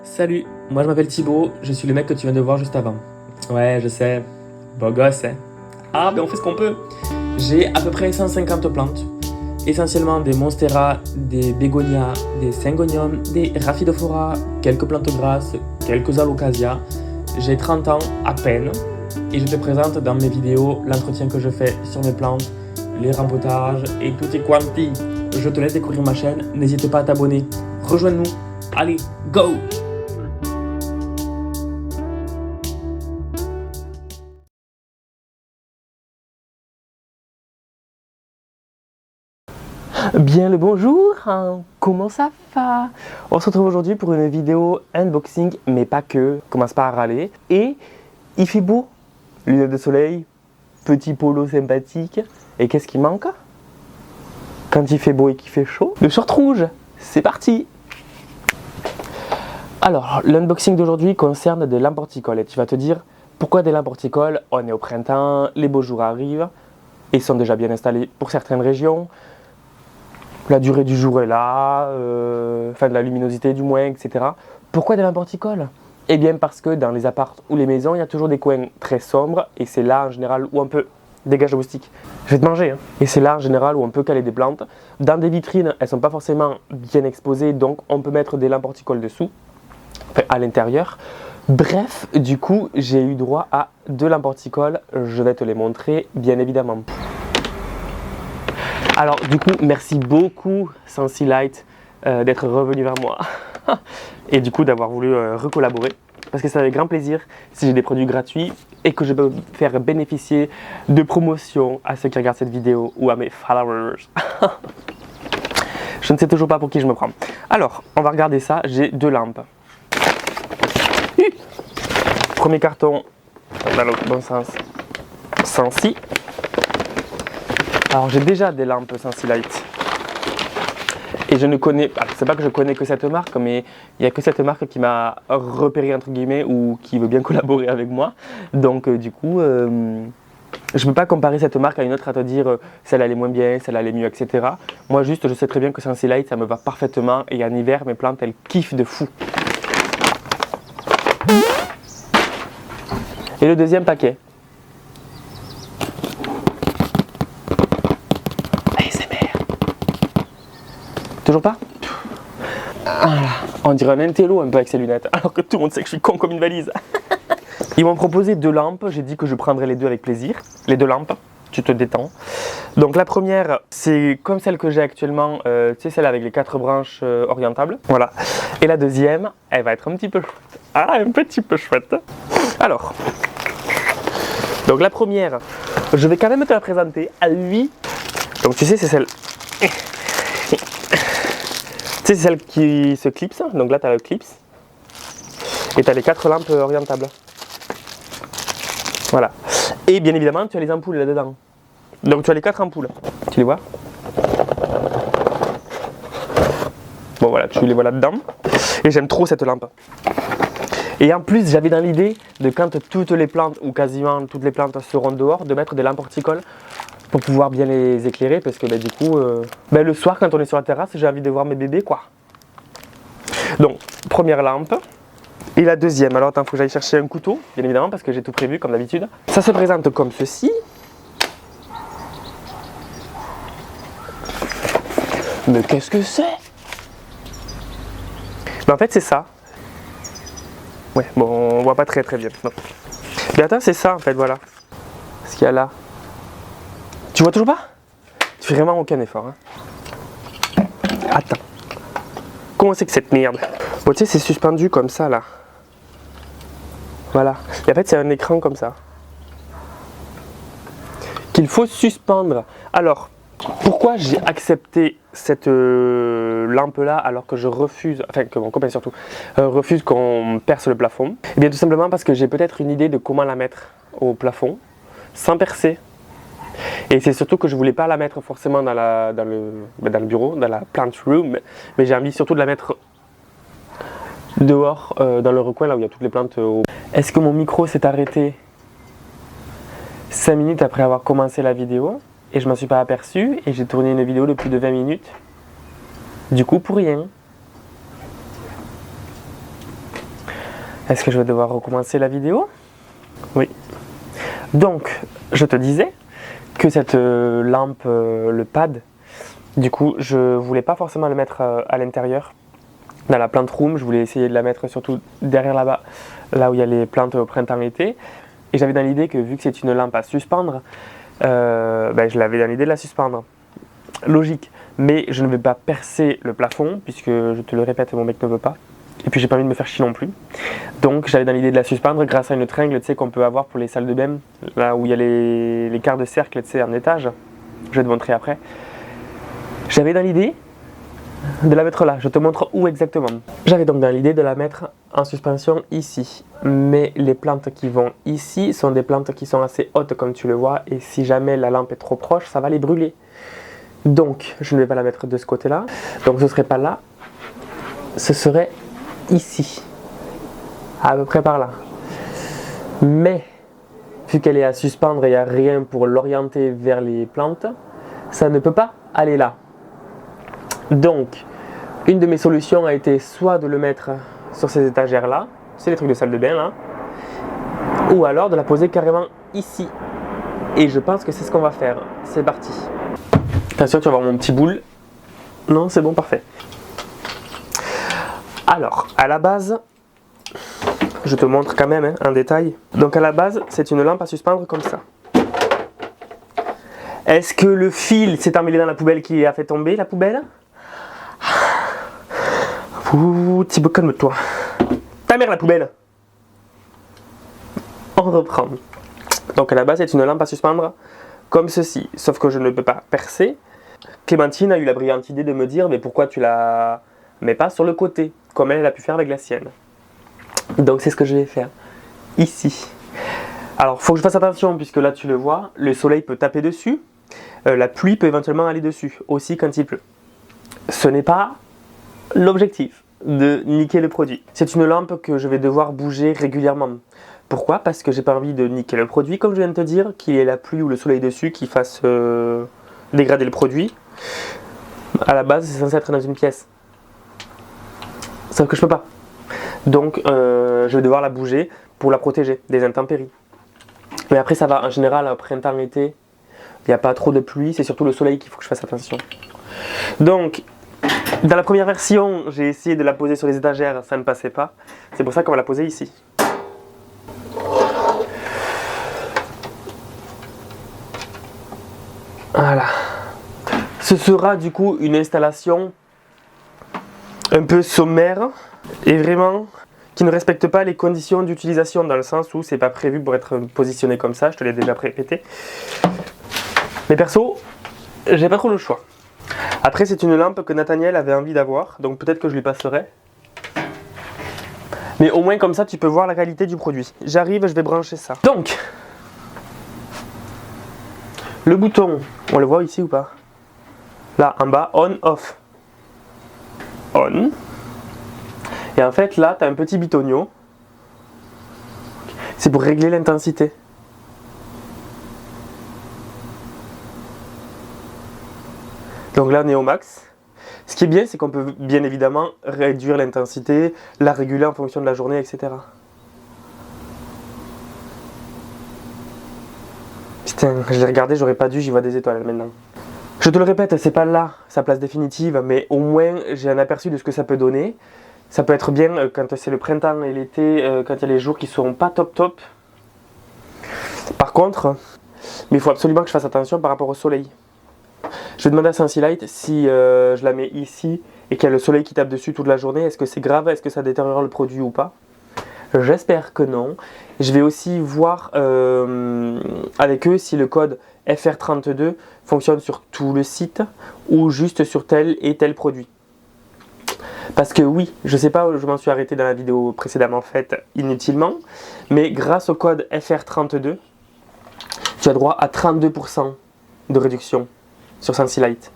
Salut, moi je m'appelle Thibaut, je suis le mec que tu viens de voir juste avant. Ouais, je sais, beau gosse, hein. Ah, ben on fait ce qu'on peut. J'ai à peu près 150 plantes, essentiellement des monstera, des bégonias, des syngoniums, des rhaphidophora, quelques plantes grasses, quelques alocasias. J'ai 30 ans à peine et je te présente dans mes vidéos l'entretien que je fais sur mes plantes, les rempotages et tutti quanti. Je te laisse découvrir ma chaîne, n'hésite pas à t'abonner. Rejoins-nous, allez, go! Bien le bonjour, hein. Comment ça va? On se retrouve aujourd'hui pour une vidéo unboxing, mais pas que, commence pas à râler. Et il fait beau, lunettes de soleil, petit polo sympathique. Et qu'est-ce qui manque? Quand il fait beau et qu'il fait chaud, le short rouge. C'est parti! Alors, l'unboxing d'aujourd'hui concerne des lampes horticoles. Et tu vas te dire, pourquoi des lampes horticoles? On est au printemps, les beaux jours arrivent, et sont déjà bien installés pour certaines régions. La durée du jour est là, enfin de la luminosité du moins, etc. Pourquoi des lampes horticoles? Eh bien parce que dans les apparts ou les maisons, il y a toujours des coins très sombres et c'est là en général où on peut... Dégage le moustique, je vais te manger hein. Et c'est là en général où on peut caler des plantes. Dans des vitrines, elles ne sont pas forcément bien exposées, donc on peut mettre des lampes horticoles dessous, enfin à l'intérieur. Bref, du coup, j'ai eu droit à deux lampes horticoles, je vais te les montrer bien évidemment. Alors du coup, merci beaucoup Sensi-Light d'être revenu vers moi et du coup d'avoir voulu recollaborer parce que c'est avec grand plaisir si j'ai des produits gratuits et que je peux faire bénéficier de promotions à ceux qui regardent cette vidéo ou à mes followers. Je ne sais toujours pas pour qui je me prends. Alors, on va regarder ça, j'ai deux lampes. Premier carton, dans le bon sens, Sensi. Alors j'ai déjà des lampes Sensi-Light et je ne connais, alors c'est pas que je connais que cette marque, mais il n'y a que cette marque qui m'a repéré entre guillemets ou qui veut bien collaborer avec moi. Donc du coup, je ne peux pas comparer cette marque à une autre à te dire celle-là elle est moins bien, celle-là elle est mieux, etc. Moi juste je sais très bien que Sensi-Light ça me va parfaitement et en hiver mes plantes elles kiffent de fou. Et le deuxième paquet. Toujours pas? Voilà. On dirait un intello un peu avec ses lunettes, alors que tout le monde sait que je suis con comme une valise. Ils m'ont proposé deux lampes, j'ai dit que je prendrais les deux avec plaisir. Les deux lampes, tu te détends. Donc la première, c'est comme celle que j'ai actuellement, tu sais celle avec les 4 branches orientables. Voilà. Et la deuxième, elle va être un petit peu chouette. Ah, un petit peu chouette. Alors, donc la première, je vais quand même te la présenter à lui. Donc tu sais, c'est celle... Tu sais, c'est celle qui se clipse, donc là tu as le clips et tu as les 4 lampes orientables. Voilà. Et bien évidemment, tu as les ampoules là-dedans. Donc tu as les 4 ampoules. Tu les vois? Bon voilà, tu les vois là-dedans. Et j'aime trop cette lampe. Et en plus, j'avais dans l'idée de quand toutes les plantes, ou quasiment toutes les plantes seront dehors, de mettre des lampes horticoles pour pouvoir bien les éclairer parce que du coup, le soir quand on est sur la terrasse, j'ai envie de voir mes bébés quoi. Donc, première lampe. Et la deuxième, alors attends, il faut que j'aille chercher un couteau, bien évidemment, parce que j'ai tout prévu comme d'habitude. Ça se présente comme ceci. Mais qu'est-ce que c'est? En fait, c'est ça. Ouais, bon, on voit pas très bien. Non. Mais attends, c'est ça en fait, voilà. Ce qu'il y a là. Tu vois toujours pas? Tu fais vraiment aucun effort. Hein. Attends. Comment c'est que cette merde? Bon, tu sais, c'est suspendu comme ça là. Voilà. Et en fait, c'est un écran comme ça. Qu'il faut suspendre. Alors, pourquoi j'ai accepté cette lampe là alors que je refuse, enfin que mon copain surtout, refuse qu'on perce le plafond? Eh bien tout simplement parce que j'ai peut-être une idée de comment la mettre au plafond sans percer. Et c'est surtout que je voulais pas la mettre forcément dans le bureau, dans la plant room, mais j'ai envie surtout de la mettre dehors, dans le recoin là où il y a toutes les plantes. Est-ce que mon micro s'est arrêté 5 minutes après avoir commencé la vidéo et je m'en suis pas aperçu et j'ai tourné une vidéo de plus de 20 minutes? Du coup pour rien. Est-ce que je vais devoir recommencer la vidéo? Oui. Donc, je te disais que cette lampe, le pad, du coup, je voulais pas forcément le mettre à l'intérieur, dans la plant room. Je voulais essayer de la mettre surtout derrière là-bas, là où il y a les plantes au printemps-été. Et j'avais dans l'idée que vu que c'est une lampe à suspendre, je l'avais dans l'idée de la suspendre. Logique. Mais je ne vais pas percer le plafond, puisque je te le répète, mon mec ne veut pas. Et puis j'ai pas envie de me faire chier non plus. Donc j'avais dans l'idée de la suspendre grâce à une tringle, tu sais, qu'on peut avoir pour les salles de bain, là où il y a les quarts de cercle, tu sais, en étage. Je vais te montrer après. J'avais dans l'idée de la mettre là, je te montre où exactement. J'avais donc dans l'idée de la mettre en suspension ici. Mais les plantes qui vont ici sont des plantes qui sont assez hautes comme tu le vois. Et si jamais la lampe est trop proche, ça va les brûler. Donc je ne vais pas la mettre de ce côté-là. Donc ce ne serait pas là, ce serait ici. À peu près par là. Mais vu qu'elle est à suspendre et il n'y a rien pour l'orienter vers les plantes, ça ne peut pas aller là. Donc, une de mes solutions a été soit de le mettre sur ces étagères là, c'est les trucs de salle de bain là, ou alors de la poser carrément ici. Et je pense que c'est ce qu'on va faire. C'est parti. Attention, tu vas voir mon petit boule. Non, c'est bon, parfait. Alors, à la base, je te montre quand même un détail. Donc à la base, c'est une lampe à suspendre comme ça. Est-ce que le fil s'est emmêlé dans la poubelle qui a fait tomber la poubelle? Ouh, Thibaut, calme-toi. Ta mère la poubelle. On reprend. Donc à la base, c'est une lampe à suspendre comme ceci. Sauf que je ne peux pas percer. Clémentine a eu la brillante idée de me dire, mais pourquoi tu la mets pas sur le côté, comme elle a pu faire avec la sienne. Donc c'est ce que je vais faire ici. Alors il faut que je fasse attention puisque là tu le vois, le soleil peut taper dessus, la pluie peut éventuellement aller dessus aussi quand il pleut. Ce n'est pas l'objectif de niquer le produit. C'est une lampe que je vais devoir bouger régulièrement. Pourquoi? Parce que j'ai pas envie de niquer le produit comme je viens de te dire, qu'il y ait la pluie ou le soleil dessus qui fasse dégrader le produit. À la base c'est censé être dans une pièce. Sauf que je peux pas. Donc je vais devoir la bouger pour la protéger des intempéries. Mais après ça va, en général, printemps-été, il n'y a pas trop de pluie, c'est surtout le soleil qu'il faut que je fasse attention. Donc, dans la première version, j'ai essayé de la poser sur les étagères, ça ne passait pas. C'est pour ça qu'on va la poser ici. Voilà. Ce sera du coup une installation un peu sommaire et vraiment qui ne respecte pas les conditions d'utilisation dans le sens où c'est pas prévu pour être positionné comme ça, je te l'ai déjà répété. Mais perso, j'ai pas trop le choix. Après c'est une lampe que Nathaniel avait envie d'avoir, donc peut-être que je lui passerai. Mais au moins comme ça tu peux voir la qualité du produit. J'arrive, je vais brancher ça. Donc, le bouton, on le voit ici ou pas? Là en bas, on, off. On. Et en fait là, tu as un petit bitonio. C'est pour régler l'intensité. Donc là on est au max. Ce qui est bien, c'est qu'on peut bien évidemment réduire l'intensité, la réguler en fonction de la journée, etc. Putain, je l'ai regardé, j'aurais pas dû, j'y vois des étoiles maintenant. Je te le répète, c'est pas là sa place définitive, mais au moins j'ai un aperçu de ce que ça peut donner. Ça peut être bien quand c'est le printemps et l'été, quand il y a les jours qui seront pas top. Par contre, mais il faut absolument que je fasse attention par rapport au soleil. Je vais demander à Sensi-Light si je la mets ici et qu'il y a le soleil qui tape dessus toute la journée, est-ce que c'est grave, est-ce que ça détériore le produit ou pas? J'espère que non. Je vais aussi voir avec eux si le code FR32 fonctionne sur tout le site ou juste sur tel et tel produit. Parce que oui, je ne sais pas où je m'en suis arrêté dans la vidéo précédemment faite inutilement, mais grâce au code FR32, tu as droit à 32% de réduction sur Sensi-Light.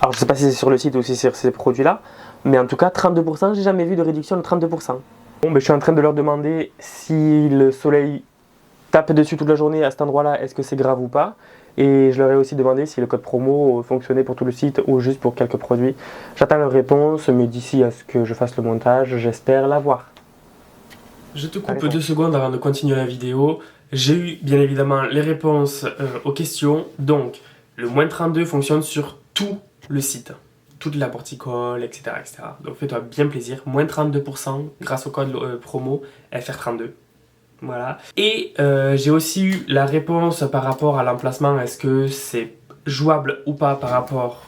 Alors je ne sais pas si c'est sur le site ou si c'est sur ces produits-là, mais en tout cas 32%, j'ai jamais vu de réduction de 32%. Bon, je suis en train de leur demander si le soleil tape dessus toute la journée à cet endroit-là, est-ce que c'est grave ou pas. Et je leur ai aussi demandé si le code promo fonctionnait pour tout le site ou juste pour quelques produits. J'attends leur réponse, mais d'ici à ce que je fasse le montage, j'espère l'avoir. Je te coupe 2 secondes avant de continuer la vidéo. J'ai eu bien évidemment les réponses aux questions. Donc, le moins 32 fonctionne sur tout le site. Toute la porticole, etc., etc. Donc, fais-toi bien plaisir. Moins 32% grâce au code promo FR32. Voilà. Et j'ai aussi eu la réponse par rapport à l'emplacement. Est-ce que c'est jouable ou pas par rapport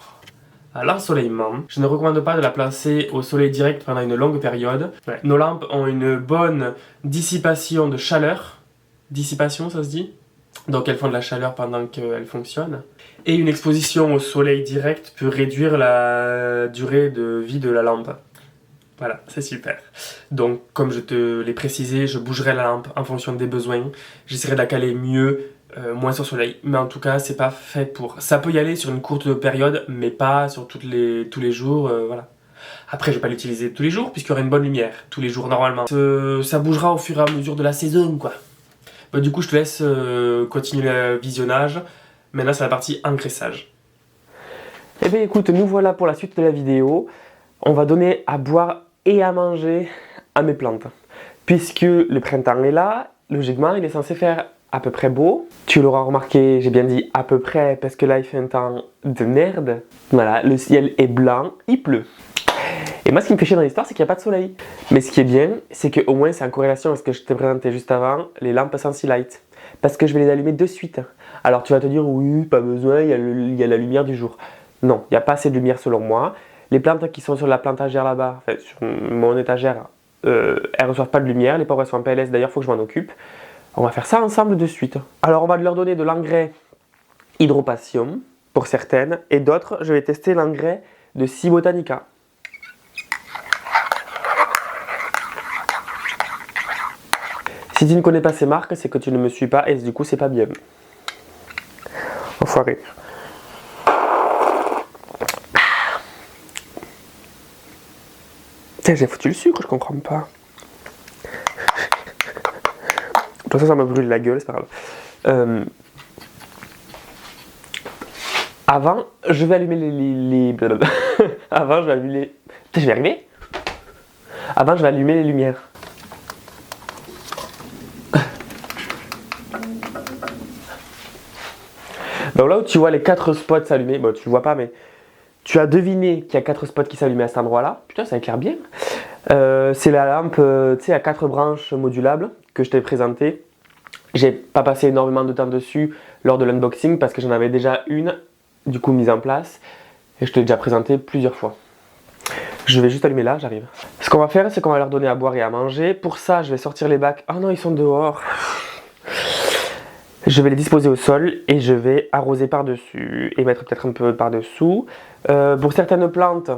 à l'ensoleillement? Je ne recommande pas de la placer au soleil direct pendant une longue période. Ouais. Nos lampes ont une bonne dissipation de chaleur. Dissipation, ça se dit? Donc elles font de la chaleur pendant qu'elles fonctionnent. Et une exposition au soleil direct peut réduire la durée de vie de la lampe. Voilà, c'est super. Donc, comme je te l'ai précisé, je bougerai la lampe en fonction des besoins. J'essaierai de la caler mieux, moins sur le soleil. Mais en tout cas, c'est pas fait pour... Ça peut y aller sur une courte période, mais pas sur tous les jours, voilà. Après, je vais pas l'utiliser tous les jours, puisqu'il y aura une bonne lumière, tous les jours normalement. Ça bougera au fur et à mesure de la saison, quoi. Bah, du coup, je te laisse continuer le visionnage. Maintenant, c'est la partie engraissage. Eh bien écoute, nous voilà pour la suite de la vidéo. On va donner à boire et à manger à mes plantes. Puisque le printemps est là, logiquement il est censé faire à peu près beau. Tu l'auras remarqué, j'ai bien dit à peu près parce que là il fait un temps de merde. Voilà, le ciel est blanc, il pleut. Et moi ce qui me fait chier dans l'histoire c'est qu'il n'y a pas de soleil. Mais ce qui est bien, c'est qu'au moins c'est en corrélation avec ce que je t'ai présenté juste avant, les lampes Sensi-Light. Parce que je vais les allumer de suite. Alors tu vas te dire oui, pas besoin, il y a la lumière du jour. Non, il n'y a pas assez de lumière selon moi. Les plantes qui sont sur la plantagère là-bas, enfin, sur mon étagère, elles ne reçoivent pas de lumière. Les pauvres elles sont en PLS, d'ailleurs il faut que je m'en occupe. On va faire ça ensemble de suite. Alors on va leur donner de l'engrais Hydropatium pour certaines et d'autres je vais tester l'engrais de Cibotanica. Si tu ne connais pas ces marques, c'est que tu ne me suis pas et du coup c'est pas bien. Enfoiré. Tiens, j'ai foutu le sucre, je comprends pas. De toute façon, ça me brûle la gueule, c'est pas grave. Avant, je vais allumer les... Avant, je vais allumer... Putain, je vais arriver. Avant, je vais allumer les lumières. Donc là où tu vois les 4 spots s'allumer, bon tu le vois pas mais tu as deviné qu'il y a 4 spots qui s'allumaient à cet endroit-là. Putain, ça éclaire bien. C'est la lampe tu sais, à 4 branches modulables que je t'ai présentée. J'ai pas passé énormément de temps dessus lors de l'unboxing parce que j'en avais déjà une du coup mise en place et je te l'ai déjà présenté plusieurs fois. Je vais juste allumer là, j'arrive. Ce qu'on va faire, c'est qu'on va leur donner à boire et à manger. Pour ça, je vais sortir les bacs. Oh non, ils sont dehors. Je vais les disposer au sol et je vais arroser par-dessus et mettre peut-être un peu par-dessous. Pour certaines plantes,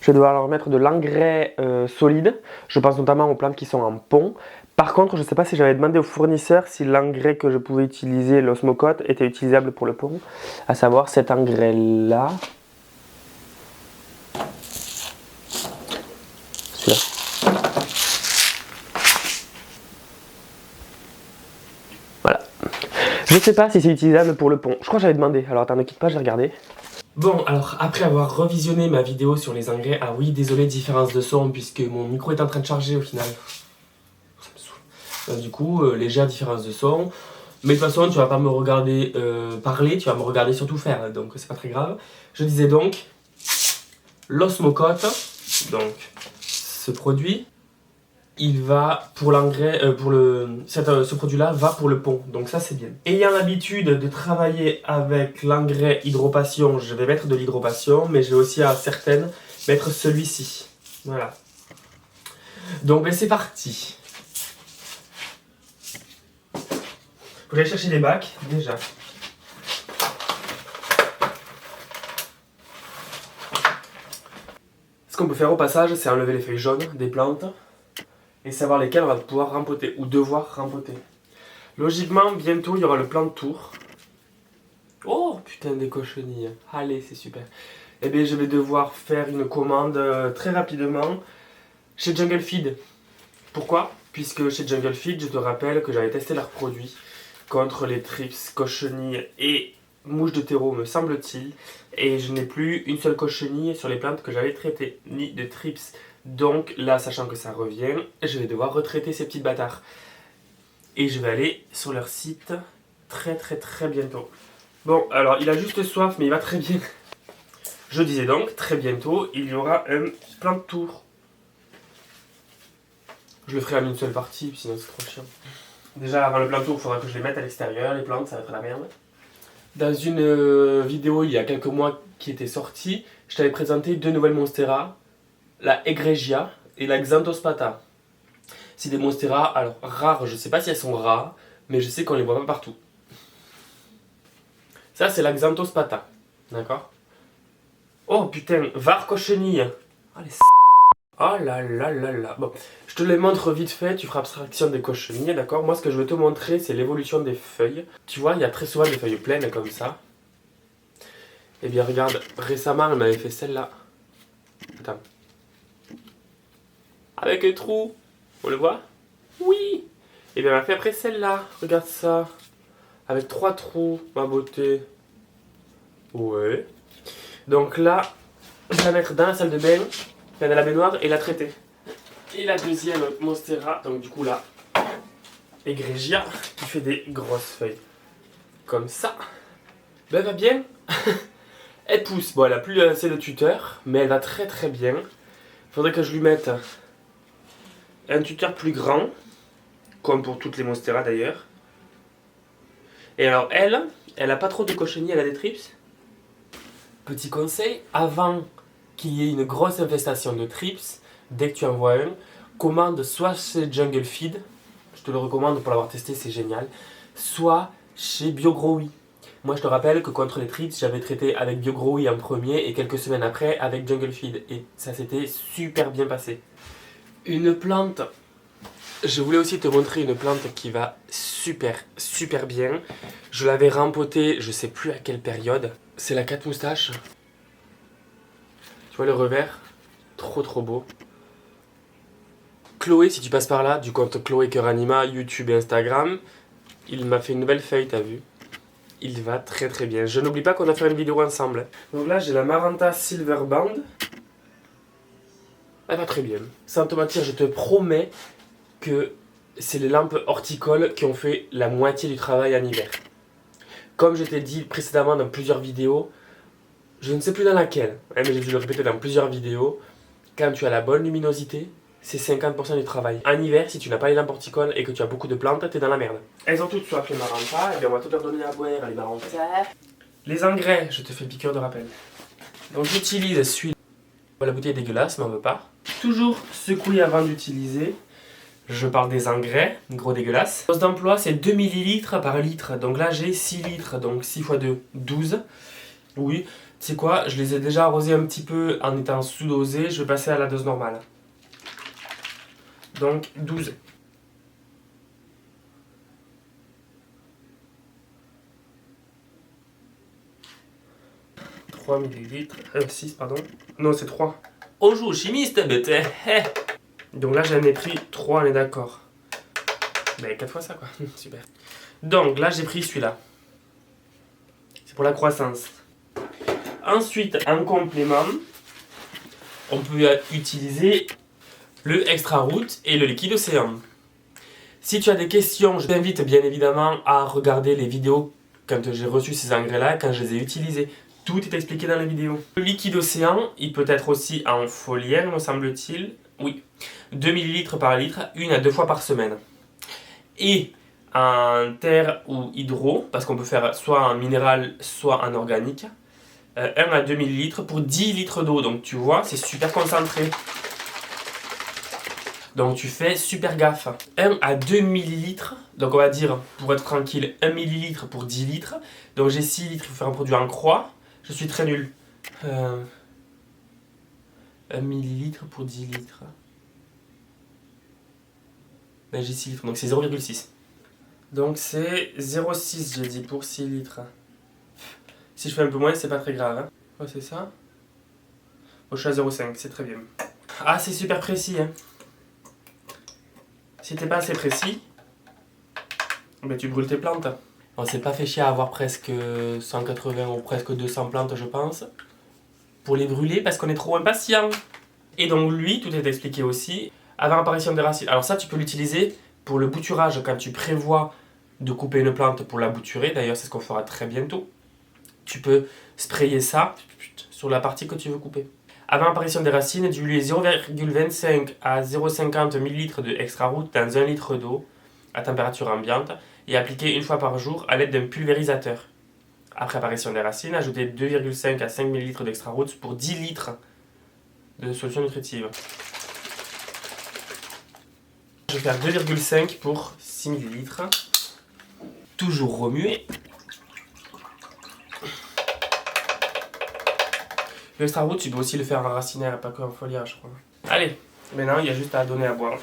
je vais devoir leur mettre de l'engrais solide. Je pense notamment aux plantes qui sont en pont. Par contre, je ne sais pas si j'avais demandé au fournisseur si l'engrais que je pouvais utiliser, l'osmocote, était utilisable pour le pont. À savoir cet engrais-là. Celui-là. Voilà. Je ne sais pas si c'est utilisable pour le pont. Je crois que j'avais demandé. Alors attends, ne quitte pas, je vais regarder. Bon, alors après avoir revisionné ma vidéo sur les engrais, ah oui, désolé, différence de son puisque mon micro est en train de charger au final. Ça me saoule. Du coup, légère différence de son. Mais de toute façon, tu vas pas me regarder parler, tu vas me regarder surtout faire, donc c'est pas très grave. Je disais donc, l'osmocote, donc ce produit, il va pour l'engrais, ce produit-là va pour le pont, donc ça c'est bien. Ayant l'habitude de travailler avec l'engrais Hydropatium, je vais mettre de l'Hydropatium, mais je vais aussi à certaines mettre celui-ci. Voilà. Donc ben, c'est parti. Faut aller chercher des bacs, déjà. Ce qu'on peut faire au passage, c'est enlever les feuilles jaunes des plantes et savoir lesquelles on va pouvoir rempoter ou devoir rempoter. Logiquement, bientôt, il y aura le plan de tour. Oh, putain, des cochenilles. Allez, c'est super. Eh bien, je vais devoir faire une commande très rapidement chez Jungle Feed. Pourquoi? Puisque chez Jungle Feed, je te rappelle que j'avais testé leurs produits contre les trips, cochenilles et mouche de terreau, me semble-t-il. Et je n'ai plus une seule cochenille sur les plantes que j'avais traitées, ni de trips. Donc là, sachant que ça revient, je vais devoir retraiter ces petits bâtards. Et je vais aller sur leur site très bientôt. Bon, alors il a juste soif, mais il va très bien. Je disais donc, très bientôt, il y aura un plein de tours. Je le ferai en une seule partie, sinon c'est trop chiant. Déjà, avant le plein tour, il faudra que je les mette à l'extérieur, les plantes, ça va être la merde. Dans une vidéo il y a quelques mois qui était sortie, je t'avais présenté 2 nouvelles monstera, la Egregia et la Xanthospatha. C'est des monstera, alors rares, je sais pas si elles sont rares, mais je sais qu'on les voit pas partout. Ça c'est la Xanthospatha, d'accord? Oh putain, var cochenille. Oh les oh là là là là. Bon, je te les montre vite fait, tu feras abstraction des cochenilles, d'accord? Moi ce que je veux te montrer c'est l'évolution des feuilles. Tu vois, il y a très souvent des feuilles pleines comme ça. Et bien regarde, récemment elle m'avait fait celle-là. Attends. Avec un trou. On le voit? Oui. Et bien elle m'a fait après celle-là. Regarde ça. Avec 3 trous, ma beauté. Ouais. Donc là, je vais la mettre dans la salle de bain, dans la baignoire et la traiter. Et la deuxième monstera, donc du coup là, Egregia, qui fait des grosses feuilles. Comme ça. Ben elle va bien. Elle pousse. Bon, elle a plus assez de tuteur, mais elle va très bien. Il faudrait que je lui mette un tuteur plus grand, comme pour toutes les monstera d'ailleurs. Et alors elle a pas trop de cochenilles, elle a des trips. Petit conseil, avant qu'il y ait une grosse infestation de trips, dès que tu en vois un, commande soit chez Jungle Feed, je te le recommande pour l'avoir testé, c'est génial, soit chez BioGrowy. Moi je te rappelle que contre les trips, j'avais traité avec BioGrowy en premier et quelques semaines après avec Jungle Feed. Et ça s'était super bien passé. Une plante, je voulais aussi te montrer une plante qui va super bien. Je l'avais rempotée, je sais plus à quelle période. C'est la 4 moustaches. Tu vois le revers? Trop beau. Chloé, si tu passes par là, du compte Chloé Cœur Anima, YouTube et Instagram, il m'a fait une nouvelle feuille, t'as vu? Il va très bien. Je n'oublie pas qu'on a fait une vidéo ensemble. Donc là, j'ai la Maranta Silver Band. Elle va très bien. Sans te mentir, je te promets que c'est les lampes horticoles qui ont fait la moitié du travail en hiver. Comme je t'ai dit précédemment dans plusieurs vidéos, je ne sais plus dans laquelle, mais j'ai dû le répéter dans plusieurs vidéos, quand tu as la bonne luminosité, c'est 50% du travail. En hiver, si tu n'as pas les lampes horticoles et que tu as beaucoup de plantes, t'es dans la merde. Elles ont toutes soif les Maranta, et bien on va tout leur donner à boire, les Maranta. Les engrais, je te fais piqûre de rappel. Donc j'utilise celui-là. La bouteille est dégueulasse, mais on veut pas. Toujours secouer avant d'utiliser. Je parle des engrais, gros dégueulasse. Dose d'emploi, c'est 2 ml par litre. Donc là, j'ai 6 litres, donc 6 x 2, 12. Oui, tu sais quoi, je les ai déjà arrosés un petit peu en étant sous-dosé. Je vais passer à la dose normale. Donc 12. « 3 ml, 6 pardon. Non, c'est 3. On joue au chimiste, bête. Donc là, j'en ai pris 3, on est d'accord. Ben, 4 fois ça, quoi. Super. Donc là, j'ai pris celui-là. C'est pour la croissance. Ensuite, en complément, on peut utiliser le Extra Root et le liquide océan. Si tu as des questions, je t'invite bien évidemment à regarder les vidéos quand j'ai reçu ces engrais-là, quand je les ai utilisés. Tout est expliqué dans la vidéo. Le liquide océan, il peut être aussi en foliaire, me semble-t-il. Oui, 2 ml par litre, 1 à 2 fois par semaine. Et en terre ou hydro, parce qu'on peut faire soit en minéral, soit en organique, 1 à 2 ml pour 10 litres d'eau. Donc tu vois, c'est super concentré. Donc tu fais super gaffe. 1 à 2 ml, donc on va dire, pour être tranquille, 1 ml pour 10 litres. Donc j'ai 6 litres, il faut faire un produit en croix. Je suis très nul. 1 millilitre pour 10 litres. Ben, j'ai 6 litres, donc c'est 0,6. Donc c'est 0,6 j'ai dit pour 6 litres. Si je fais un peu moins, c'est pas très grave. Hein. Ouais, c'est ça. Bon, je suis à 0,5, c'est très bien. Ah, c'est super précis. Hein. Si t'es pas assez précis, ben, tu brûles tes plantes. On s'est pas fait chier à avoir presque 180 ou presque 200 plantes, je pense, pour les brûler parce qu'on est trop impatient. Et donc lui, tout est expliqué aussi, avant l'apparition des racines. Alors ça, tu peux l'utiliser pour le bouturage quand tu prévois de couper une plante pour la bouturer. D'ailleurs, c'est ce qu'on fera très bientôt. Tu peux sprayer ça sur la partie que tu veux couper. Avant l'apparition des racines, diluer 0,25 à 0,50 ml de extra root dans 1 litre d'eau à température ambiante et appliquer une fois par jour à l'aide d'un pulvérisateur. Après apparition des racines, ajoutez 2,5 à 5 ml d'extra root pour 10 litres de solution nutritive. Je vais faire 2,5 pour 6 ml. Toujours remuer. L'extra root, tu peux aussi le faire en racinaire, pas qu'en foliage, je crois. Allez, maintenant il y a juste à donner à boire.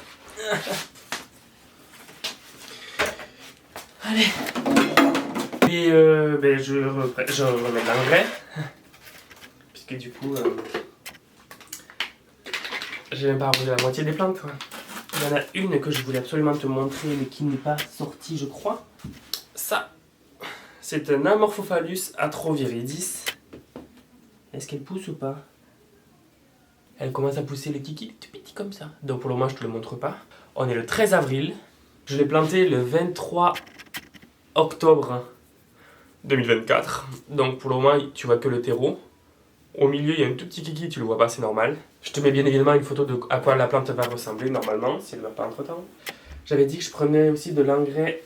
Allez. Et je remets de l'engrais. Puisque du coup, j'ai même pas arrosé la moitié des plantes. Il y en a une que je voulais absolument te montrer, mais qui n'est pas sortie, je crois. Ça, c'est un Amorphophallus atroviridis. Est-ce qu'elle pousse ou pas? Elle commence à pousser les kikis tout petits comme ça. Donc pour le moment, je te le montre pas. On est le 13 avril. Je l'ai planté le 23 octobre 2024. Donc pour le moment, tu vois que le terreau. Au milieu, il y a un tout petit kiki, tu le vois pas, c'est normal. Je te mets bien évidemment une photo de à quoi la plante va ressembler normalement, si elle ne va pas entre temps. J'avais dit que je prenais aussi de l'engrais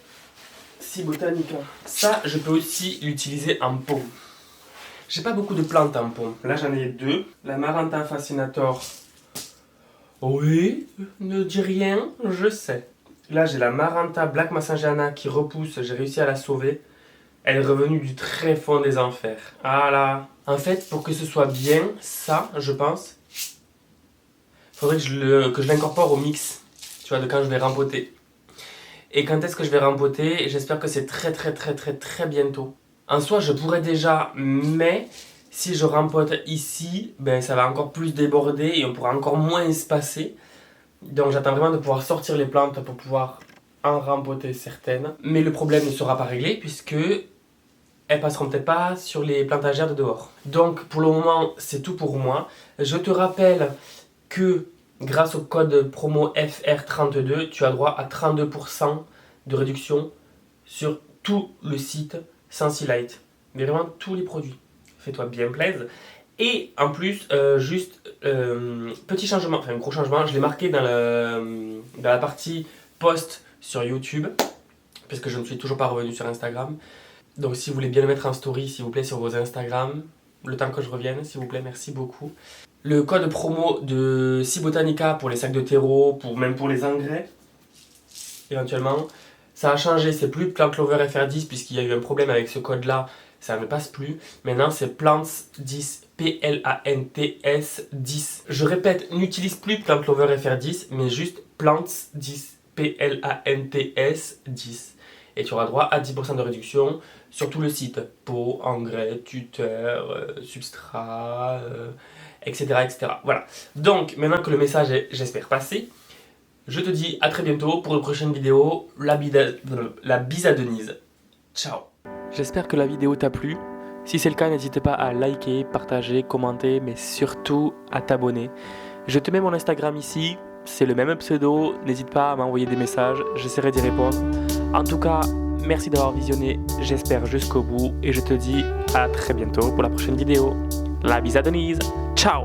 Botanica. Ça, je peux aussi l'utiliser en pot. J'ai pas beaucoup de plantes en pot. Là, j'en ai deux. La Maranta Fascinator. Oui, ne dis rien, je sais. Là, j'ai la Maranta Black Massangeana qui repousse. J'ai réussi à la sauver. Elle est revenue du très fond des enfers. Ah là. En fait, pour que ce soit bien, ça, je pense, faudrait que je l'incorpore au mix. Tu vois, de quand je vais rempoter. Et quand est-ce que je vais rempoter? J'espère que c'est très bientôt. En soi, je pourrais déjà, mais si je rempote ici, ben, ça va encore plus déborder et on pourra encore moins espacer. Donc j'attends vraiment de pouvoir sortir les plantes pour pouvoir en rempoter certaines. Mais le problème ne sera pas réglé puisque elles passeront peut-être pas sur les plantagères de dehors. Donc pour le moment, c'est tout pour moi. Je te rappelle que grâce au code promo FR32, tu as droit à 32% de réduction sur tout le site Sensi-Light. Mais vraiment tous les produits. Fais-toi bien plaisir. Et en plus, petit changement, enfin un gros changement, je l'ai marqué dans la partie post sur YouTube, parce que je ne suis toujours pas revenu sur Instagram. Donc si vous voulez bien le mettre en story, s'il vous plaît, sur vos Instagram, le temps que je revienne, s'il vous plaît, merci beaucoup. Le code promo de Botanica pour les sacs de terreau, même pour les engrais, éventuellement. Ça a changé, c'est plus Plant Lover FR10 puisqu'il y a eu un problème avec ce code-là, ça ne passe plus. Maintenant, c'est Plants 10, P-L-A-N-T-S 10. Je répète, n'utilise plus Plant Lover FR10, mais juste Plants 10, P-L-A-N-T-S 10. Et tu auras droit à 10% de réduction sur tout le site. Pot, engrais, tuteur, substrat, etc., etc. Voilà. Donc, maintenant que le message est, j'espère, passé, je te dis à très bientôt pour une prochaine vidéo. La bise à Denise. Ciao. J'espère que la vidéo t'a plu. Si c'est le cas, n'hésite pas à liker, partager, commenter, mais surtout à t'abonner. Je te mets mon Instagram ici, c'est le même pseudo. N'hésite pas à m'envoyer des messages, j'essaierai d'y répondre. En tout cas, merci d'avoir visionné, j'espère jusqu'au bout. Et je te dis à très bientôt pour la prochaine vidéo. La bise à Denise. Ciao.